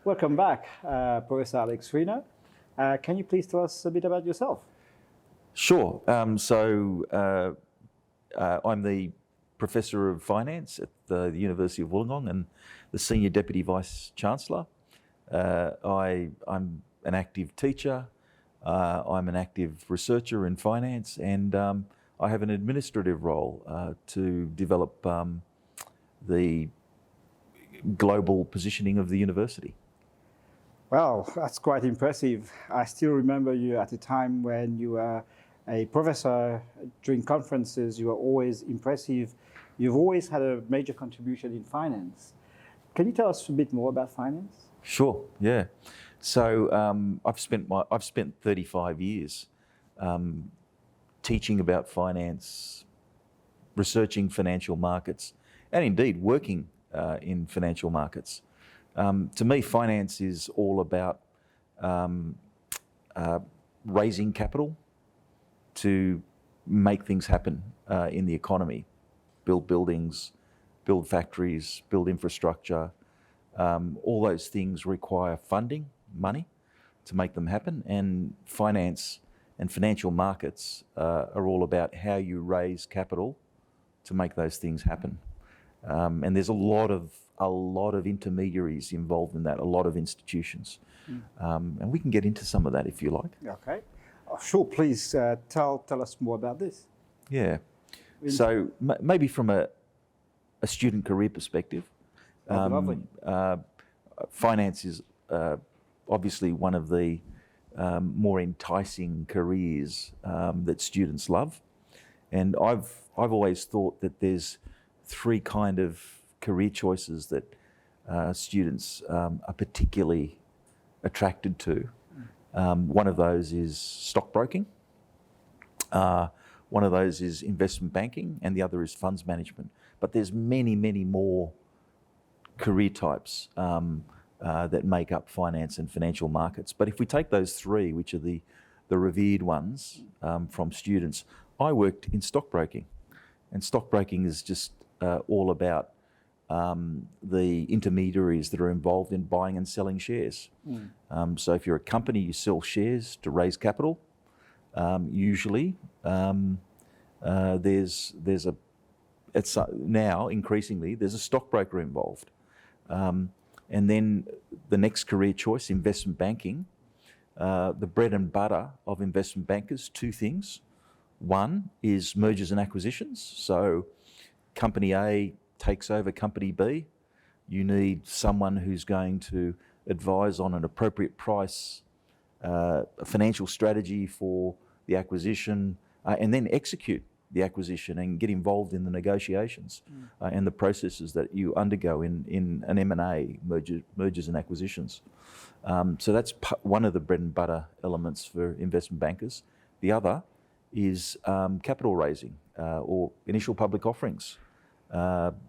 Welcome back, Professor Alex Frino. Can you please tell us a bit about yourself? Sure. I'm the Professor of Finance at the University of Wollongong and the Senior Deputy Vice-Chancellor. I'm an active teacher, I'm an active researcher in finance, and I have an administrative role to develop the global positioning of the university. Well, that's quite impressive. I still remember you at a time when you were a professor during conferences. You were always impressive. You've always had a major contribution in finance. Can you tell us a bit more about finance? Sure, yeah. So I've spent 35 years teaching about finance, researching financial markets, and indeed working in financial markets. To me, finance is all about raising capital to make things happen in the economy, build buildings, build factories, build infrastructure. All those things require funding, money, to make them happen, and finance and financial markets are all about how you raise capital to make those things happen. And there's a lot of intermediaries involved in that, a lot of institutions. And we can get into some of that if you like. Okay. Sure, please tell us more about this. Yeah. So maybe from a student career perspective, Lovely. Finance is obviously one of the more enticing careers that students love. And I've always thought that there's three kind of career choices that students are particularly attracted to. One of those is stockbroking, one of those is investment banking, and the other is funds management. But there's many, many more career types that make up finance and financial markets. But if we take those three, which are the revered ones from students, I worked in stockbroking. And stockbroking is just all about the intermediaries that are involved in buying and selling shares. So if you're a company, you sell shares to raise capital. Usually, now increasingly there's a stockbroker involved. And then the next career choice, investment banking. The bread and butter of investment bankers, two things. One is mergers and acquisitions. So company A takes over company B. You need someone who's going to advise on an appropriate price, a financial strategy for the acquisition, and then execute the acquisition and get involved in the negotiations and the processes that you undergo in an M&A, mergers and acquisitions. So that's one of the bread and butter elements for investment bankers. The other is capital raising or initial public offerings,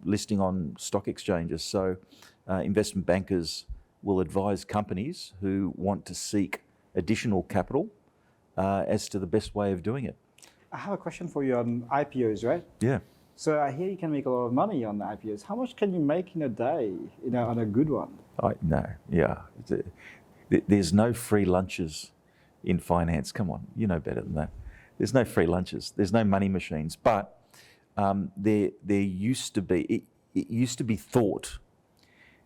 listing on stock exchanges. So investment bankers will advise companies who want to seek additional capital as to the best way of doing it. I have a question for you on IPOs, right? Yeah. So I hear you can make a lot of money on IPOs. How much can you make in a day, on a good one? There's no free lunches in finance. Come on, you know better than that. There's no free lunches. There's no money machines. But there used to be. It used to be thought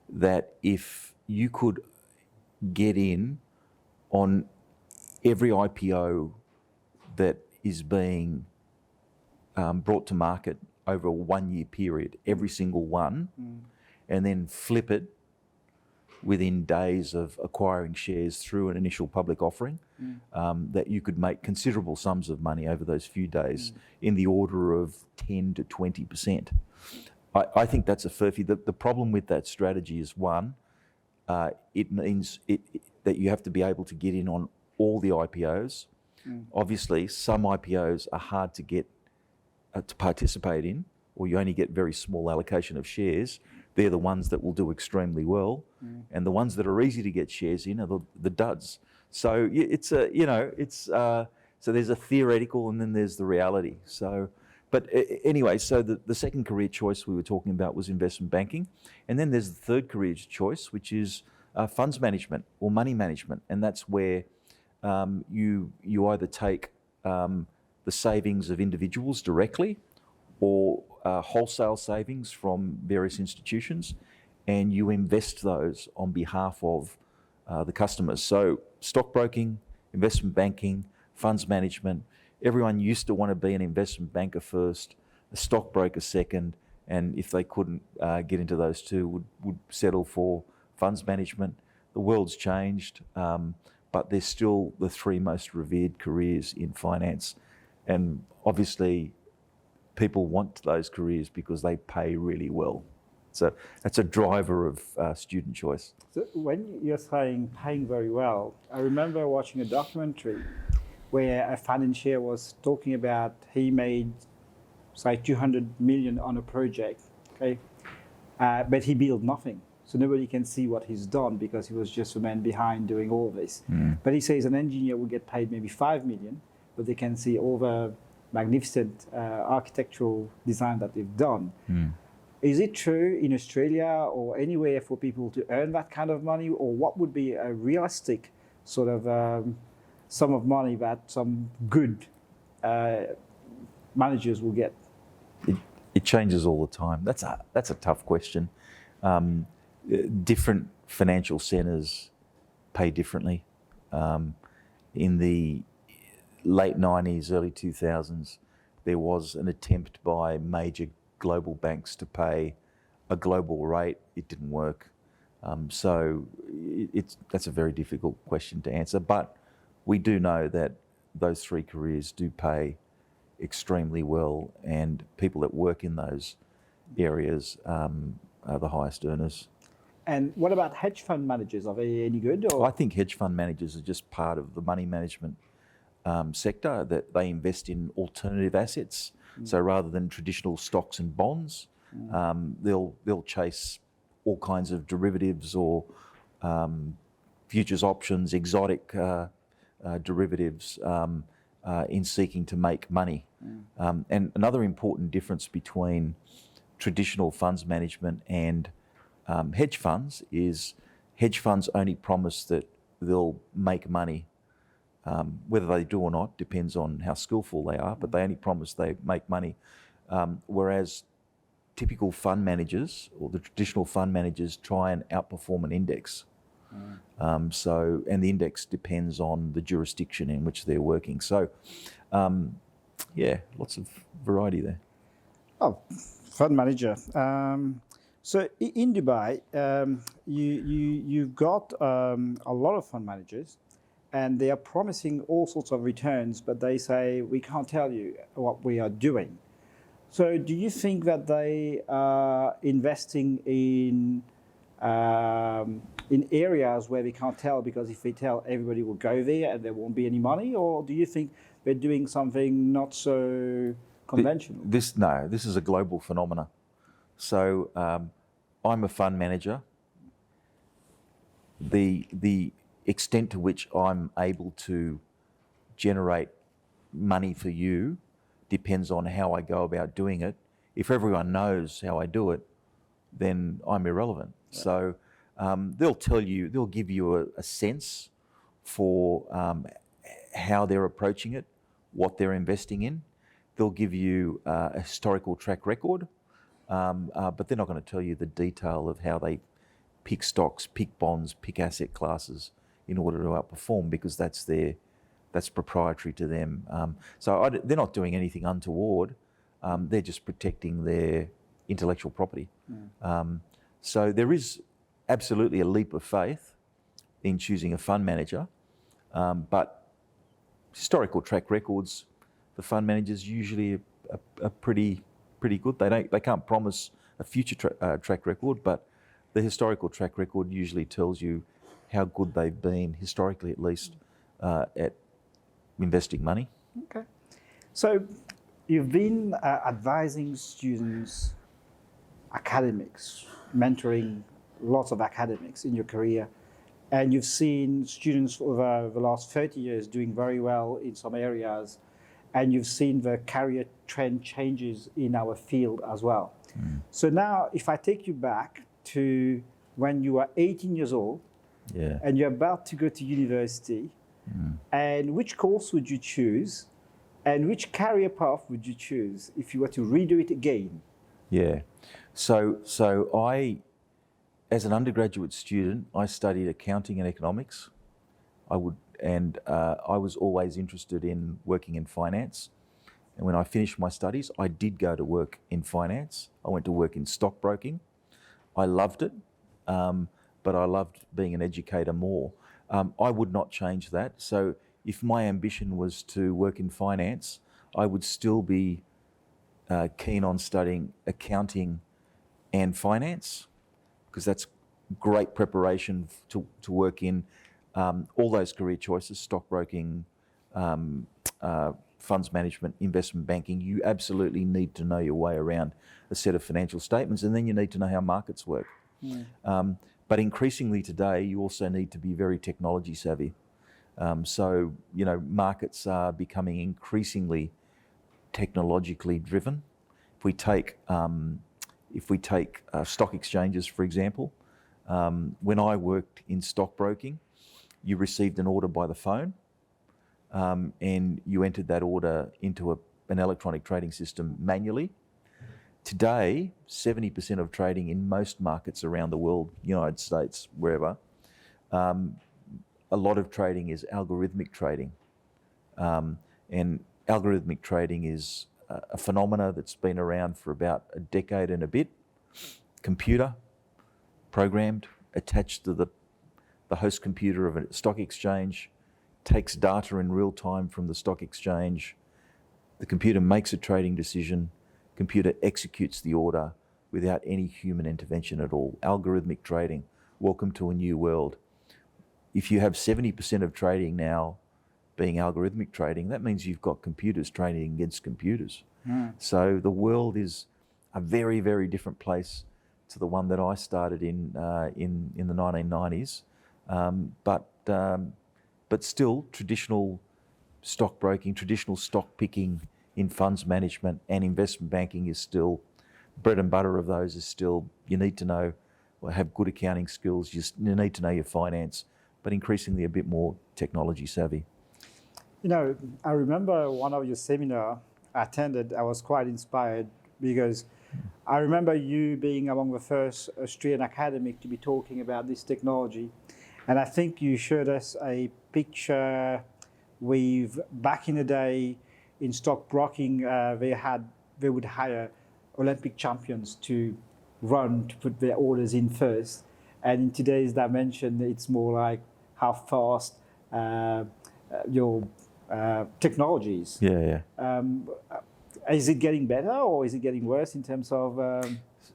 that if you could get in on every IPO that is being brought to market over a 1 year period, every single one, and then flip it within days of acquiring shares through an initial public offering, that you could make considerable sums of money over those few days in the order of 10 to 20%. I think that's a furphy. The problem with that strategy is, one, it means that you have to be able to get in on all the IPOs. Obviously, some IPOs are hard to get to participate in, or you only get very small allocation of shares. They're the ones that will do extremely well, and the ones that are easy to get shares in are the duds. So so there's a theoretical and then there's the reality. But anyway, so the second career choice we were talking about was investment banking, and then there's the third career choice, which is funds management or money management, and that's where you either take the savings of individuals directly or wholesale savings from various institutions, and you invest those on behalf of the customers. So stockbroking, investment banking, funds management, everyone used to want to be an investment banker first, a stockbroker second, and if they couldn't get into those two, would settle for funds management. The world's changed, but they're still the three most revered careers in finance. And obviously, people want those careers because they pay really well. So that's a driver of student choice. So when you're saying paying very well, I remember watching a documentary where a financier was talking about he made, say, 200 million on a project, okay, but he built nothing. So nobody can see what he's done because he was just a man behind doing all this. But he says an engineer will get paid maybe 5 million, but they can see all the magnificent architectural design that they've done. Is it true in Australia or anywhere for people to earn that kind of money, or what would be a realistic sort of sum of money that some good managers will get? It changes all the time. That's a tough question. Different financial centres pay differently. In the late 90s, early 2000s, there was an attempt by major global banks to pay a global rate. It didn't work. So that's a very difficult question to answer. But we do know that those three careers do pay extremely well, and people that work in those areas are the highest earners. And what about hedge fund managers? Are they any good? Or? Well, I think hedge fund managers are just part of the money management sector, that they invest in alternative assets. So rather than traditional stocks and bonds, they'll chase all kinds of derivatives or futures options, exotic derivatives in seeking to make money. And another important difference between traditional funds management and hedge funds is hedge funds only promise that they'll make money. Whether they do or not depends on how skillful they are, but they only promise they make money. Whereas typical fund managers, or the traditional fund managers, try and outperform an index. And the index depends on the jurisdiction in which they're working. So, lots of variety there. Oh, fund manager. So in Dubai, you've got a lot of fund managers, and they are promising all sorts of returns, but they say, we can't tell you what we are doing. So do you think that they are investing in areas where they can't tell, because if they tell, everybody will go there and there won't be any money? Or do you think they're doing something not so conventional? This is a global phenomena. So I'm a fund manager. The extent to which I'm able to generate money for you depends on how I go about doing it. If everyone knows how I do it, then I'm irrelevant. Yeah. So they'll give you a sense for how they're approaching it, what they're investing in. They'll give you a historical track record, but they're not going to tell you the detail of how they pick stocks, pick bonds, pick asset classes in order to outperform, because that's proprietary to them. They're not doing anything untoward. They're just protecting their intellectual property. So there is absolutely a leap of faith in choosing a fund manager, but historical track records, the fund managers usually are pretty good. They can't promise a future track record, but the historical track record usually tells you how good they've been, historically at least, at investing money. Okay. So you've been advising students, academics, mentoring lots of academics in your career, and you've seen students over the last 30 years doing very well in some areas, and you've seen the career trend changes in our field as well. So now, if I take you back to when you were 18 years old, Yeah. and you're about to go to university, and which course would you choose, and which career path would you choose if you were to redo it again? Yeah. So I, as an undergraduate student, I studied accounting and economics. I was always interested in working in finance. And when I finished my studies, I did go to work in finance. I went to work in stockbroking. I loved it, but I loved being an educator more. I would not change that. So if my ambition was to work in finance, I would still be keen on studying accounting and finance, because that's great preparation to work in all those career choices: stockbroking, funds management, investment banking. You absolutely need to know your way around a set of financial statements, and then you need to know how markets work. But increasingly today, you also need to be very technology savvy. So, markets are becoming increasingly technologically driven. If we take stock exchanges, for example, when I worked in stockbroking, you received an order by the phone, and you entered that order into an electronic trading system manually. Today, 70% of trading in most markets around the world, United States, wherever, a lot of trading is algorithmic trading. And algorithmic trading is a phenomena that's been around for about a decade and a bit. Computer, programmed, attached to the host computer of a stock exchange, takes data in real time from the stock exchange. The computer makes a trading decision. Computer executes the order without any human intervention at all. Algorithmic trading. Welcome to a new world. If you have 70% of trading now being algorithmic trading, that means you've got computers trading against computers. So the world is a very, very different place to the one that I started in the 1990s. But still, traditional stockbroking, traditional stock picking in funds management and investment banking is still, bread and butter of those is still, you need to know, or have good accounting skills, you need to know your finance, but increasingly a bit more technology savvy. I remember one of your seminars I attended. I was quite inspired because I remember you being among the first Australian academic to be talking about this technology. And I think you showed us a picture with, back in the day in stockbroking, they would hire Olympic champions to put their orders in first. And in today's dimension, it's more like how fast your technologies. Yeah. Is it getting better or is it getting worse in terms of?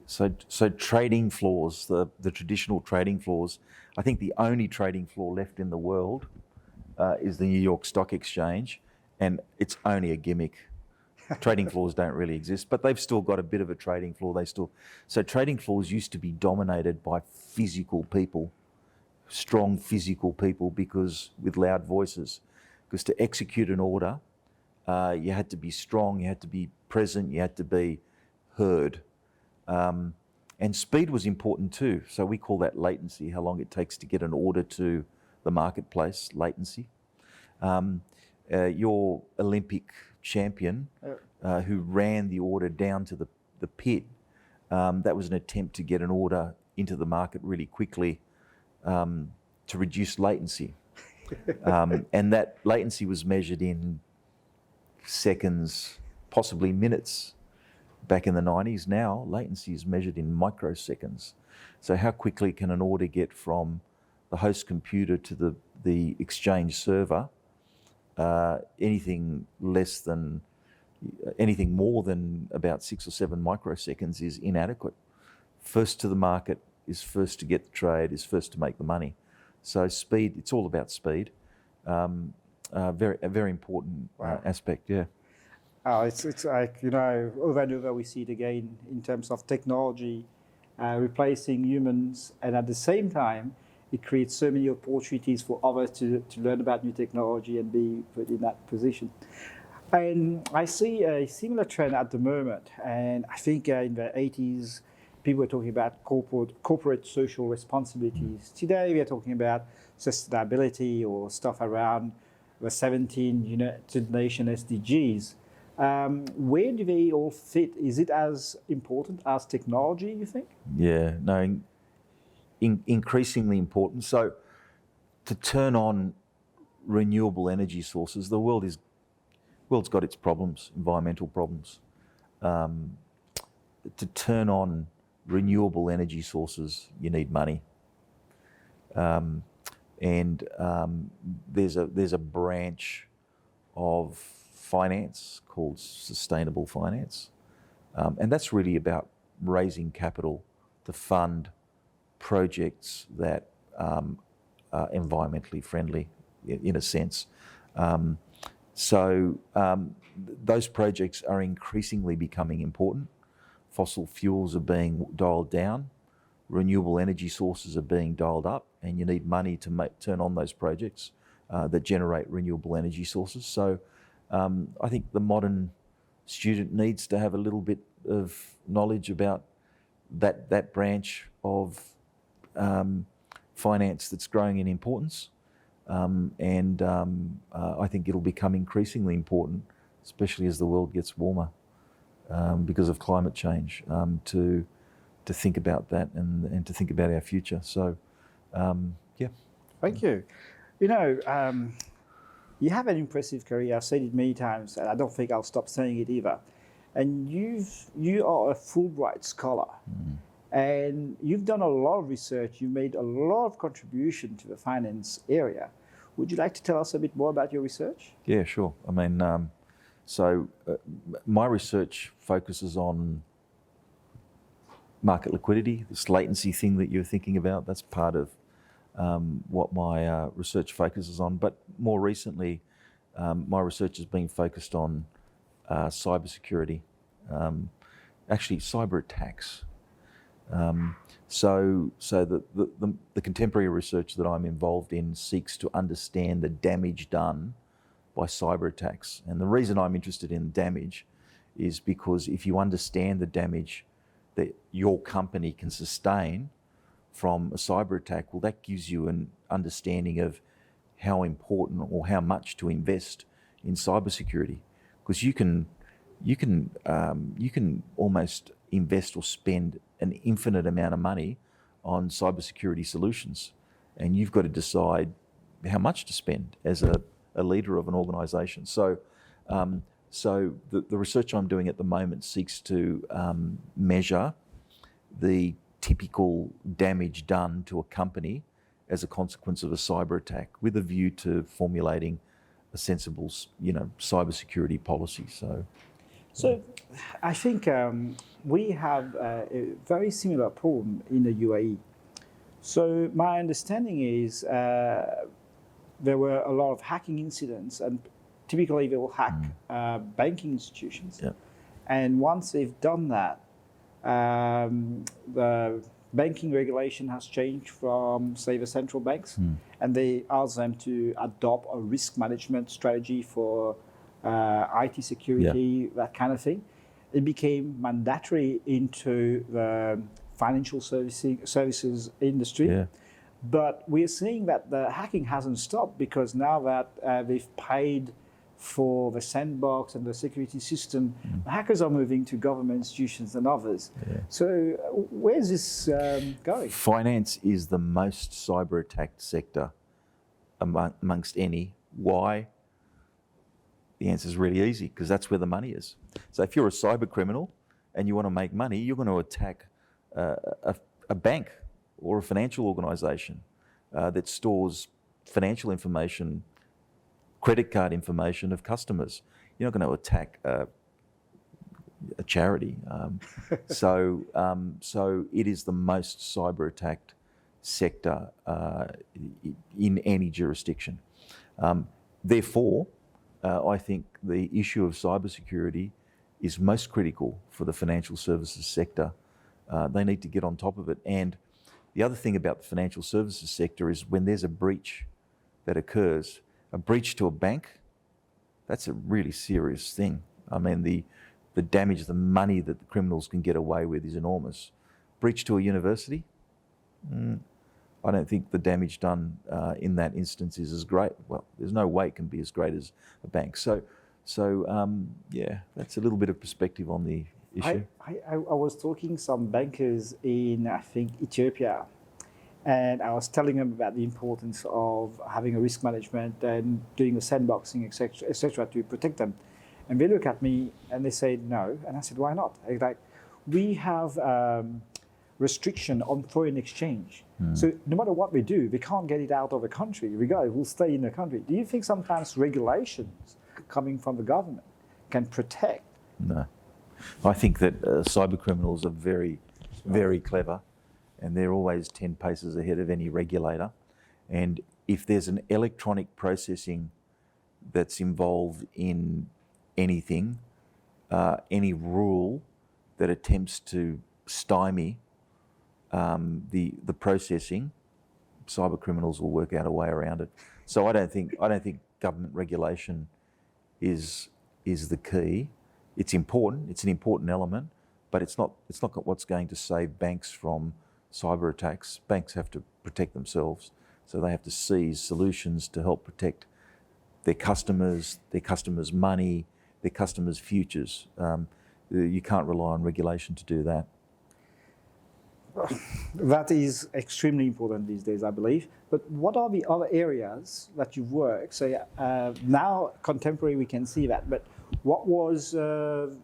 So trading floors, the traditional trading floors, I think the only trading floor left in the world is the New York Stock Exchange, and it's only a gimmick. Trading floors don't really exist, but they've still got a bit of a trading floor. So trading floors used to be dominated by physical people, strong physical people, with loud voices. Because to execute an order, you had to be strong, you had to be present, you had to be heard. And speed was important too. So we call that latency, how long it takes to get an order to the marketplace, latency. Your Olympic champion who ran the order down to the pit, that was an attempt to get an order into the market really quickly to reduce latency. And that latency was measured in seconds, possibly minutes. Back in the 90s, now latency is measured in microseconds. So how quickly can an order get from the host computer to the exchange server? Anything more than about 6 or 7 microseconds is inadequate. First to the market is first to get the trade, is first to make the money. So speed, it's all about speed. A very important aspect, yeah. It's like, over and over we see it again in terms of technology replacing humans, and at the same time, it creates so many opportunities for others to learn about new technology and be put in that position. And I see a similar trend at the moment, and I think in the 80s, people were talking about corporate social responsibilities. Today we are talking about sustainability or stuff around the 17 United Nations SDGs. Where do they all fit? Is it as important as technology, you think? Yeah, no, increasingly important. So to turn on renewable energy sources, the world's got its problems, environmental problems. To turn on renewable energy sources, you need money. There's a branch of finance called sustainable finance. And that's really about raising capital to fund projects that are environmentally friendly, in a sense. Those projects are increasingly becoming important. Fossil fuels are being dialed down, renewable energy sources are being dialed up, and you need money to turn on those projects that generate renewable energy sources. So I think the modern student needs to have a little bit of knowledge about that branch of finance that's growing in importance. I think it'll become increasingly important, especially as the world gets warmer because of climate change, to think about that and to think about our future. So, yeah. Thank you. You have an impressive career. I've said it many times, and I don't think I'll stop saying it either. And you are a Fulbright scholar. And you've done a lot of research. You made a lot of contribution to the finance area. Would you like to tell us a bit more about your research? Yeah, sure. I mean, my research focuses on market liquidity, this latency thing that you're thinking about. That's part of what my research focuses on. But more recently, my research has been focused on cybersecurity, actually cyber attacks. So the contemporary research that I'm involved in seeks to understand the damage done by cyber attacks. And the reason I'm interested in damage is because if you understand the damage that your company can sustain from a cyber attack, well, that gives you an understanding of how important or how much to invest in cybersecurity. Because you can almost invest or spend an infinite amount of money on cybersecurity solutions, and you've got to decide how much to spend as a leader of an organisation. So the research I'm doing at the moment seeks to measure the typical damage done to a company as a consequence of a cyber attack, with a view to formulating a sensible, cybersecurity policy. So I think we have a very similar problem in the UAE. So my understanding is there were a lot of hacking incidents, and typically they will hack banking institutions. Yeah. And once they've done that, the banking regulation has changed from, say, the central banks, and they ask them to adopt a risk management strategy for IT security, that kind of thing. It became mandatory into the financial services industry. Yeah. But we're seeing that the hacking hasn't stopped, because now that they've paid for the sandbox and the security system, the hackers are moving to government institutions and others. Yeah. So where's this going? Finance is the most cyber attacked sector amongst any. Why? The answer is really easy, because that's where the money is. So if you're a cyber criminal and you want to make money, you're going to attack a bank or a financial organisation that stores financial information, credit card information of customers. You're not going to attack a charity. So it is the most cyber attacked sector in any jurisdiction. Therefore, I think the issue of cybersecurity is most critical for the financial services sector. They need to get on top of it. And the other thing about the financial services sector is, when there's a breach that occurs, a breach to a bank, that's a really serious thing. I mean, the damage, the money that the criminals can get away with is enormous. breach to a university, I don't think the damage done in that instance is as great. Well, there's no way it can be as great as a bank. So yeah, that's a little bit of perspective on the issue. I was talking some bankers in, I think, Ethiopia, and I was telling them about the importance of having a risk management and doing a sandboxing, etc., to protect them. And they look at me and they say no, and I said, why not? Like, we have restriction on foreign exchange. So no matter what we do, we can't get it out of the country. We'll stay in the country. Do you think sometimes regulations coming from the government can protect? No. I think that cyber criminals are very, very clever, and they're always 10 paces ahead of any regulator. And if there's an electronic processing that's involved in anything, any rule that attempts to stymie the processing, cyber criminals will work out a way around it. So I don't think government regulation is the key. It's important. It's an important element, but it's not what's going to save banks from cyber attacks. Banks have to protect themselves, so they have to seize solutions to help protect their customers' money, their customers' futures. You can't rely on regulation to do that. That is extremely important these days, I believe. But what are the other areas that you've worked? So now, contemporary, we can see that. But what was the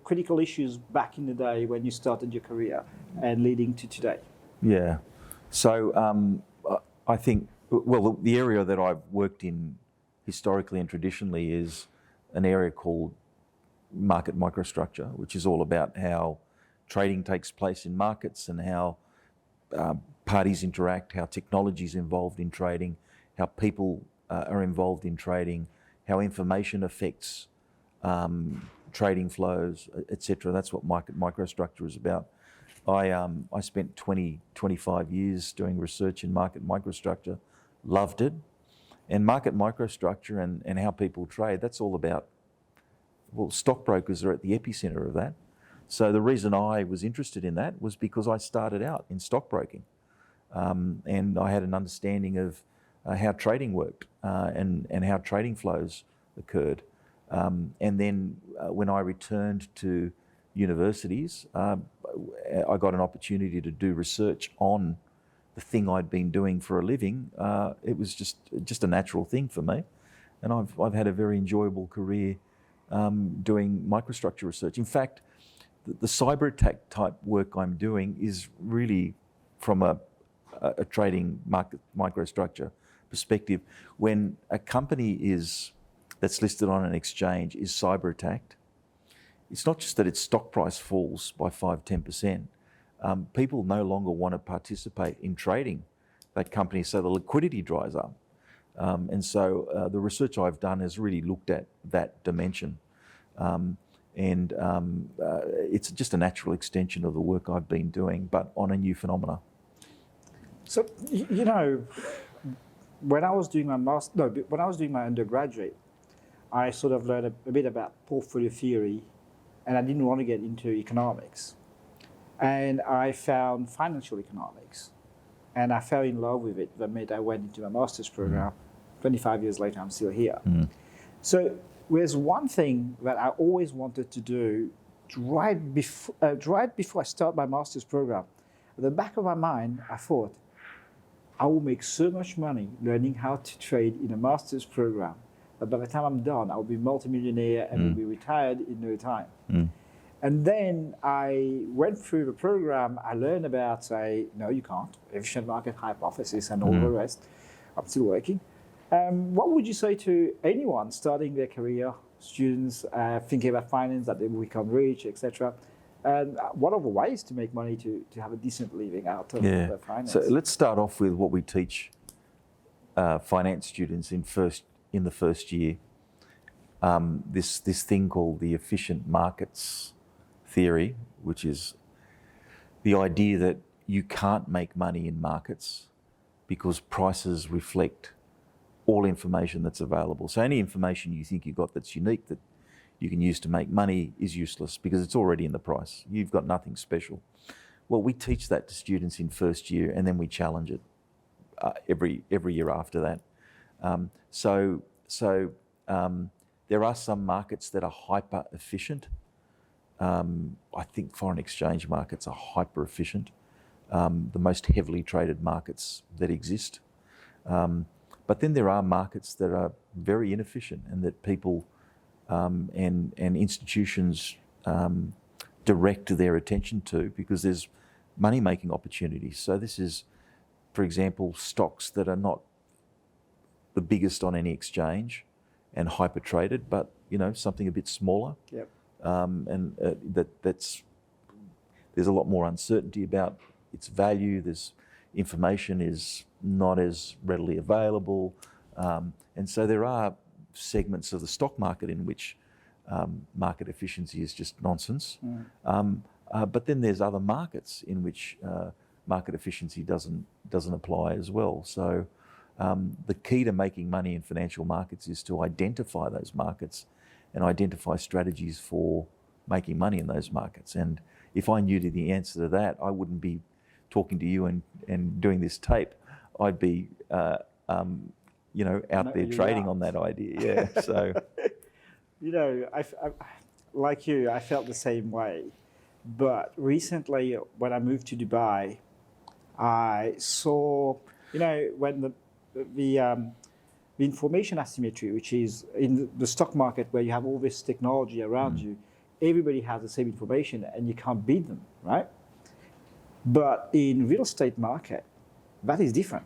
critical issues back in the day when you started your career and leading to today? Yeah. So I think, well, the area that I've worked in historically and traditionally is an area called market microstructure, which is all about how trading takes place in markets and how parties interact, how technology is involved in trading, how people are involved in trading, how information affects trading flows, etc. That's what market microstructure is about. I spent 25 years doing research in market microstructure, loved it. And market microstructure and how people trade, that's all about, well, stockbrokers are at the epicenter of that. So the reason I was interested in that was because I started out in stockbroking, and I had an understanding of how trading worked and how trading flows occurred. And then when I returned to universities, I got an opportunity to do research on the thing I'd been doing for a living. It was just a natural thing for me, and I've had a very enjoyable career doing microstructure research. In fact, the cyber attack type work I'm doing is really from a trading market microstructure perspective. When a company that's listed on an exchange is cyber attacked, it's not just that its stock price falls by 5-10%. People no longer want to participate in trading that company, so the liquidity dries up. And so the research I've done has really looked at that dimension. And it's just a natural extension of the work I've been doing, but on a new phenomena. So, you know, when I was doing my undergraduate, I sort of learned a bit about portfolio theory, and I didn't want to get into economics. And I found financial economics, and I fell in love with it. The minute I went into my master's program. 25 years later, I'm still here. So there's one thing that I always wanted to do right before I start my master's program. At the back of my mind, I thought, I will make so much money learning how to trade in a master's program that by the time I'm done, I'll be multimillionaire and will be retired in no time. And then I went through the program. I learned about, say, no, you can't, efficient market hypothesis and all the rest. I'm still working. What would you say to anyone starting their career, students thinking about finance, that they will become rich, etc.? And what are the ways to make money to have a decent living out of finance? So let's start off with what we teach finance students in the first year. This thing called the efficient markets theory, which is the idea that you can't make money in markets because prices reflect all information that's available. So any information you think you've got that's unique that you can use to make money is useless because it's already in the price. You've got nothing special. Well, we teach that to students in first year, and then we challenge it every year after that. There are some markets that are hyper efficient. I think foreign exchange markets are hyper efficient, the most heavily traded markets that exist. But then there are markets that are very inefficient and that people and institutions direct their attention to because there's money-making opportunities. So this is, for example, stocks that are not the biggest on any exchange and hyper-traded, but something a bit smaller. Yep. There's a lot more uncertainty about its value. There's information is not as readily available, and so there are segments of the stock market in which market efficiency is just nonsense. But then there's other markets in which market efficiency doesn't apply as well. So the key to making money in financial markets is to identify those markets and identify strategies for making money in those markets. And if I knew the answer to that, I wouldn't be talking to you and doing this tape. I'd be out there trading on that idea. Yeah. So I like you, I felt the same way. But recently, when I moved to Dubai, I saw, when the information asymmetry, which is in the stock market where you have all this technology around you, everybody has the same information and you can't beat them, right? But in real estate market, that is different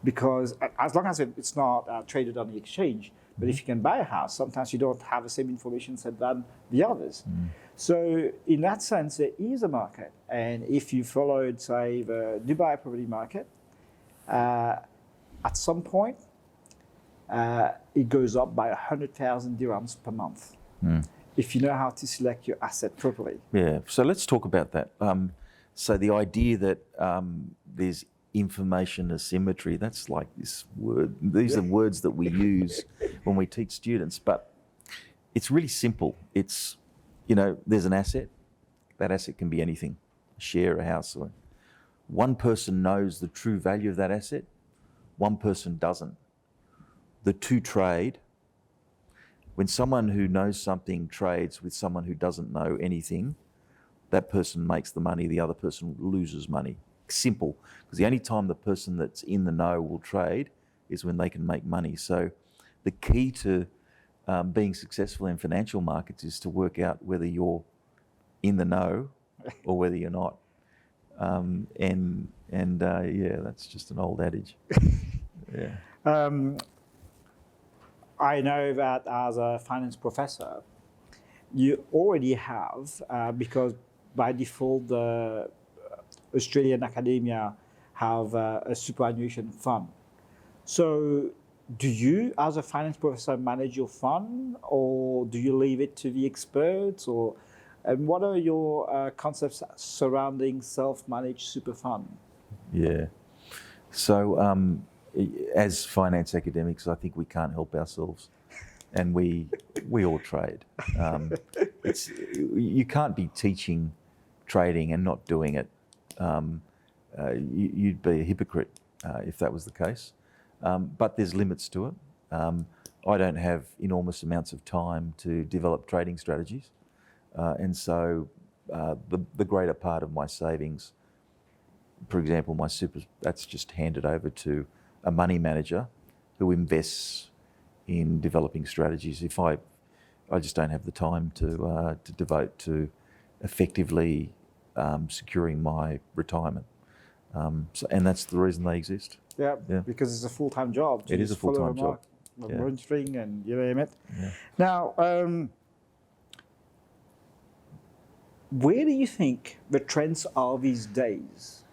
because as long as it's not traded on the exchange, but if you can buy a house, sometimes you don't have the same information set than the others. So in that sense, there is a market. And if you followed, say, the Dubai property market, at some point, it goes up by 100,000 dirhams per month if you know how to select your asset properly. Yeah, so let's talk about that. So the idea that there's information asymmetry, that's like this word. These are words that we use when we teach students, but it's really simple. It's, there's an asset. That asset can be anything, a share, a house. One person knows the true value of that asset. One person doesn't. The two trade. When someone who knows something trades with someone who doesn't know anything, that person makes the money, the other person loses money. Simple. Because the only time the person that's in the know will trade is when they can make money. So the key to being successful in financial markets is to work out whether you're in the know or whether you're not. That's just an old adage. Yeah. I know that as a finance professor, you already have, because by default, the Australian academia have a superannuation fund. So do you, as a finance professor, manage your fund, or do you leave it to the experts? And what are your concepts surrounding self-managed super fund? Yeah. So as finance academics, I think we can't help ourselves, and we all trade. You can't be teaching trading and not doing it. You'd be a hypocrite if that was the case. But there's limits to it. I don't have enormous amounts of time to develop trading strategies, and so the greater part of my savings, for example, my super, that's just handed over to a money manager who invests in developing strategies. If I just don't have the time to devote to effectively securing my retirement. And that's the reason they exist. Yeah, because it's a full-time job. It is a full-time job. Monitoring and you name it. Yeah. Now, where do you think the trends are these days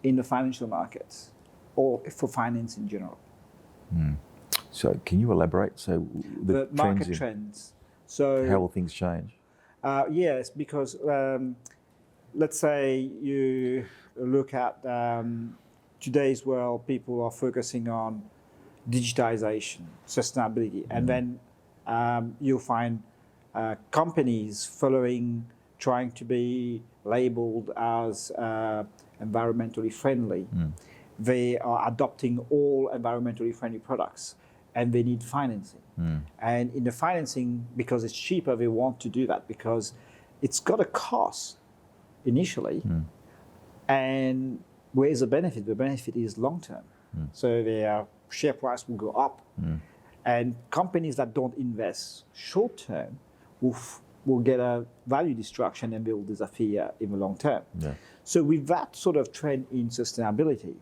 in the financial markets or for finance in general? So can you elaborate? So the market trends. So how will things change? Yes, because let's say you look at today's world, people are focusing on digitization, sustainability, and then you'll find companies trying to be labeled as environmentally friendly. They are adopting all environmentally friendly products, and they need financing. And in the financing, because it's cheaper, they want to do that because it's got a cost initially. And where's the benefit? The benefit is long-term. So their share price will go up. And companies that don't invest short-term will get a value destruction and they will disappear in the long term. Yeah. So with that sort of trend in sustainability,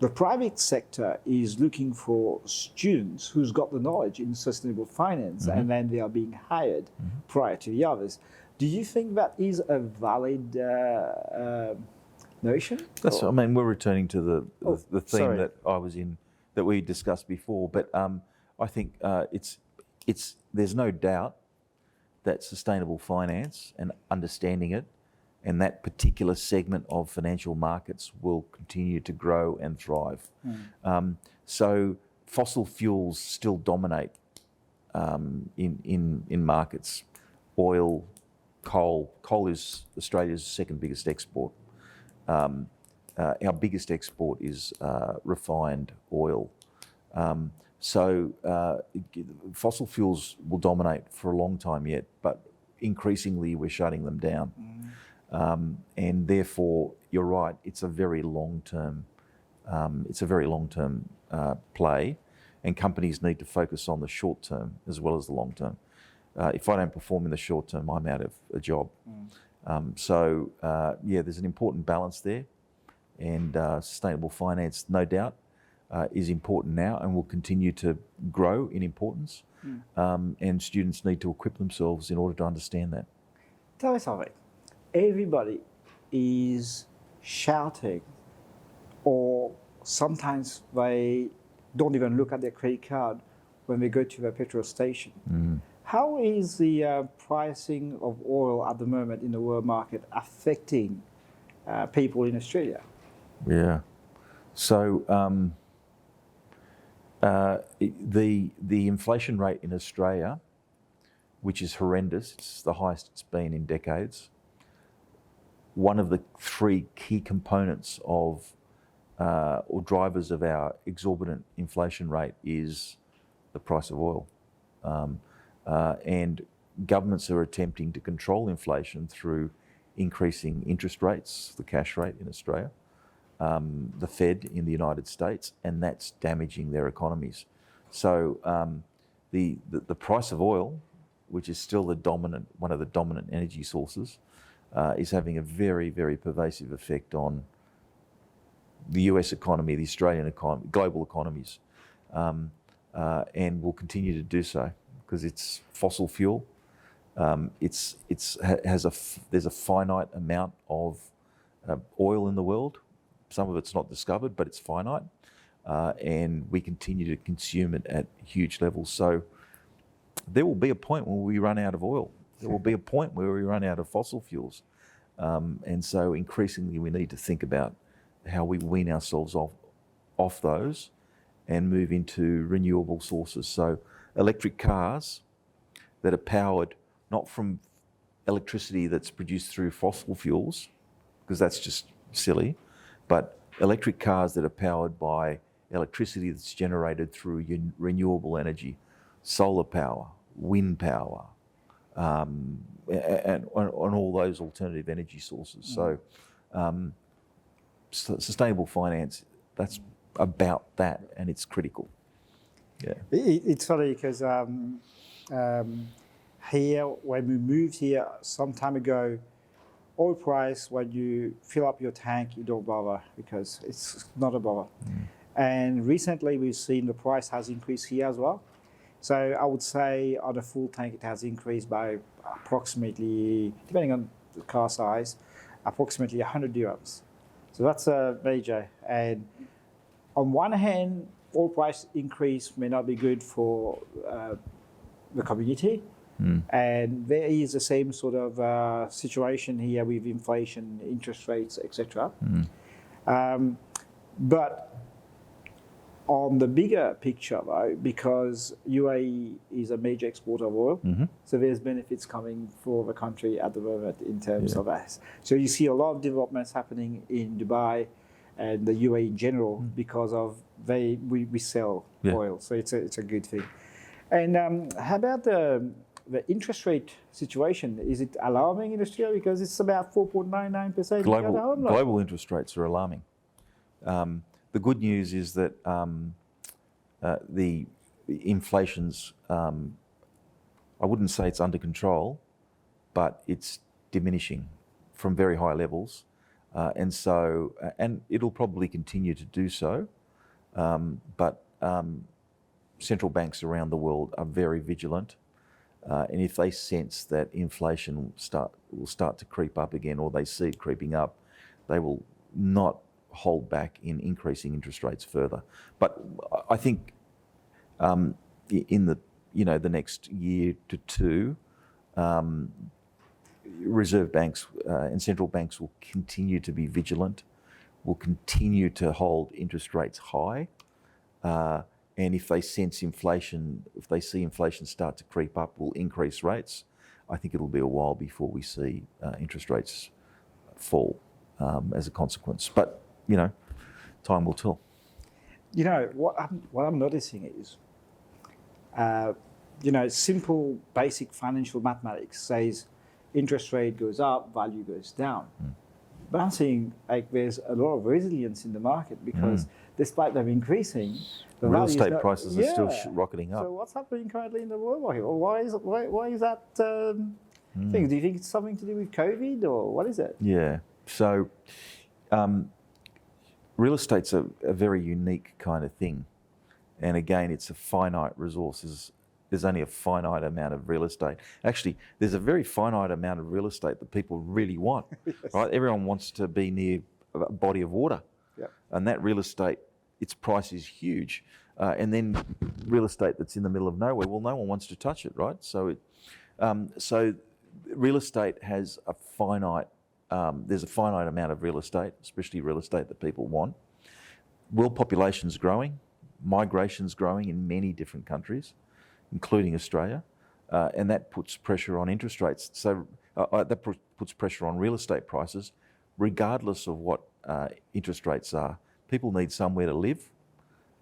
the private sector is looking for students who's got the knowledge in sustainable finance, and then they are being hired prior to the others. Do you think that is a valid notion? I mean, we're returning to the theme sorry. that I was in, that we discussed before. But I think there's no doubt that sustainable finance and understanding it, and that particular segment of financial markets will continue to grow and thrive. So fossil fuels still dominate in markets. Oil, coal. Coal is Australia's second biggest export. Our biggest export is refined oil. So fossil fuels will dominate for a long time yet, but increasingly we're shutting them down. And therefore, you're right, it's a very long-term play, and companies need to focus on the short term as well as the long term. If I don't perform in the short term, I'm out of a job. So there's an important balance there, and sustainable finance, no doubt, is important now and will continue to grow in importance. And students need to equip themselves in order to understand that. Tell me something. Everybody is shouting, or sometimes they don't even look at their credit card when they go to the petrol station. How is the pricing of oil at the moment in the world market affecting people in Australia? Yeah. So the inflation rate in Australia, which is horrendous, it's the highest it's been in decades. One of the three key components of or drivers of our exorbitant inflation rate is the price of oil. And governments are attempting to control inflation through increasing interest rates, the cash rate in Australia, the Fed in the United States, and that's damaging their economies. So the price of oil, which is still one of the dominant energy sources, is having a very, very pervasive effect on the US economy, the Australian economy, global economies, and will continue to do so because it's fossil fuel. There's a finite amount of oil in the world. Some of it's not discovered, but it's finite, and we continue to consume it at huge levels. So there will be a point where we run out of oil. There will be a point where we run out of fossil fuels. And so increasingly we need to think about how we wean ourselves off those and move into renewable sources. So electric cars that are powered not from electricity that's produced through fossil fuels, because that's just silly, but electric cars that are powered by electricity that's generated through renewable energy, solar power, wind power, and on all those alternative energy sources. So sustainable finance, that's about that, and it's critical. Yeah. It's funny because here, when we moved here some time ago, oil price, when you fill up your tank, you don't bother because it's not a bother. And recently we've seen the price has increased here as well. So I would say on a full tank, it has increased by approximately, depending on the car size, approximately 100 dirhams. So that's a major. And on one hand, oil price increase may not be good for the community. And there is the same sort of situation here with inflation, interest rates, etc. But On the bigger picture, though, because UAE is a major exporter of oil, so there's benefits coming for the country at the moment in terms of that. So you see a lot of developments happening in Dubai and the UAE in general because of we sell oil, so it's a good thing. And how about the interest rate situation? Is it alarming in Australia because it's about 4.99%? Global interest rates are alarming. The good news is that the inflation's, I wouldn't say it's under control, but it's diminishing from very high levels. And it'll probably continue to do so. But central banks around the world are very vigilant. And if they sense that inflation will start to creep up again, or they see it creeping up, they will not hold back in increasing interest rates further. But I think in the next year to two, reserve banks and central banks will continue to be vigilant, will continue to hold interest rates high, and if they sense inflation, if they see inflation start to creep up, will increase rates. I think it'll be a while before we see interest rates fall as a consequence. But time will tell. What I'm noticing is, simple basic financial mathematics says interest rate goes up, value goes down. But I'm seeing there's a lot of resilience in the market because despite them increasing, the real estate prices are still rocketing up. So what's happening currently in the world market? Or why is that thing? Do you think it's something to do with COVID or what is it? Yeah. So real estate's a very unique kind of thing. And again, it's a finite resource. There's only a finite amount of real estate. Actually, there's a very finite amount of real estate that people really want, right? Everyone wants to be near a body of water. Yep. And that real estate, its price is huge. And then real estate that's in the middle of nowhere, well, no one wants to touch it, right? So real estate has a finite, there's a finite amount of real estate, especially real estate that people want. World population's growing, migration's growing in many different countries, including Australia, and that puts pressure on interest rates. So that puts pressure on real estate prices, regardless of what interest rates are. People need somewhere to live,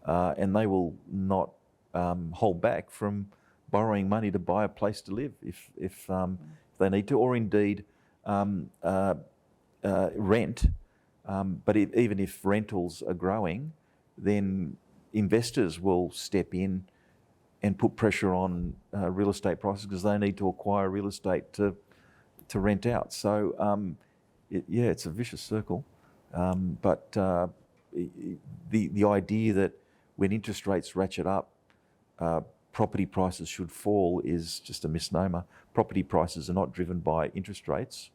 and they will not hold back from borrowing money to buy a place to live if they need to, or indeed rent. But even if rentals are growing, then investors will step in and put pressure on real estate prices because they need to acquire real estate to rent out. So it's a vicious circle. But the idea that when interest rates ratchet up, property prices should fall is just a misnomer. Property prices are not driven by interest rates.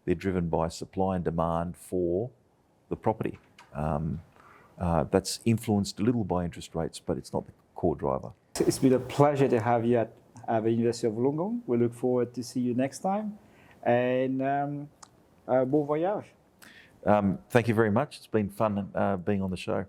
They're driven by supply and demand for the property. That's influenced a little by interest rates, but it's not the core driver. It's been a pleasure to have you at the University of Wollongong. We look forward to see you next time. And bon voyage. Thank you very much. It's been fun being on the show.